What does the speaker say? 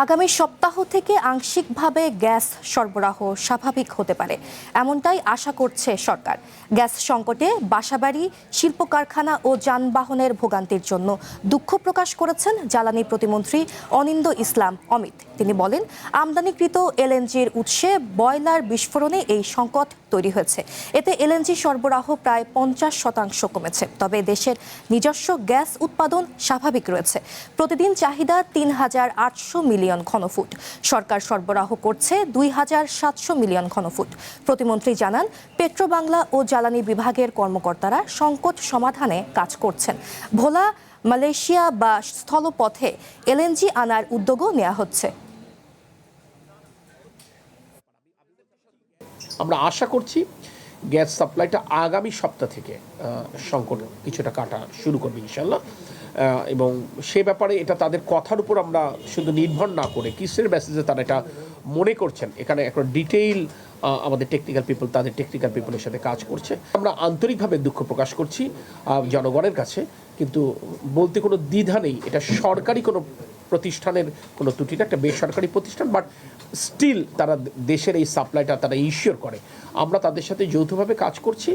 আগামী সপ্তাহ থেকে আংশিকভাবে গ্যাস সরবরাহ স্বাভাবিক হতে পারে, এমনটাই আশা করছে সরকার। গ্যাস সংকটে বাসাবাড়ি, শিল্প কারখানা ও যানবাহনের ভোগান্তির জন্য দুঃখ প্রকাশ করেছেন জ্বালানি প্রতিমন্ত্রী অনিন্দ্য ইসলাম অমিত। তিনি বলেন, আমদানিকৃত এলএনজির উৎসে বয়লার বিস্ফোরণে এই সংকট তৈরি হয়েছে। এতে এলএনজি সরবরাহ প্রায় 50% কমেছে। তবে দেশের নিজস্ব গ্যাস উৎপাদন স্বাভাবিক রয়েছে। প্রতিদিন চাহিদা ৩,৮০০ মিলিয়ন ঘনফুট। সরকার সরবরাহ করছে ২,৭০০ মিলিয়ন ঘনফুট। প্রতিমন্ত্রী জানান, পেট্রোবাংলা ও জ্বালানি বিভাগের কর্মকর্তারা সংকট সমাধানে কাজ করছেন। ভোলা, মালয়েশিয়া বা স্থলপথে এলএনজি আনার উদ্যোগও নেওয়া হচ্ছে। আমরা আশা করছি গ্যাস সাপ্লাইটা আগামী সপ্তাহ থেকে সংকট কিছুটা কাটা শুরু করবে ইনশাল্লাহ। এবং সে ব্যাপারে এটা তাদের কথার উপর আমরা শুধু নির্ভর না করে কিসের মেসেজে তারা এটা মনে করছেন, এখানে একটা ডিটেইল আমাদের তাদের টেকনিক্যাল পিপলের সাথে কাজ করছে। আমরা আন্তরিকভাবে দুঃখ প্রকাশ করছি জনগণের কাছে, কিন্তু বলতে কোনো দ্বিধা নেই এটা সরকারি কোনো প্রতিষ্ঠানের কোনো ত্রুটি না, একটা বেসরকারি প্রতিষ্ঠান, বাট স্টিল তারা দেশের এই সাপ্লাইটা তারা ইনশিওর করে। আমরা তাদের সাথে যৌথভাবে কাজ করছি।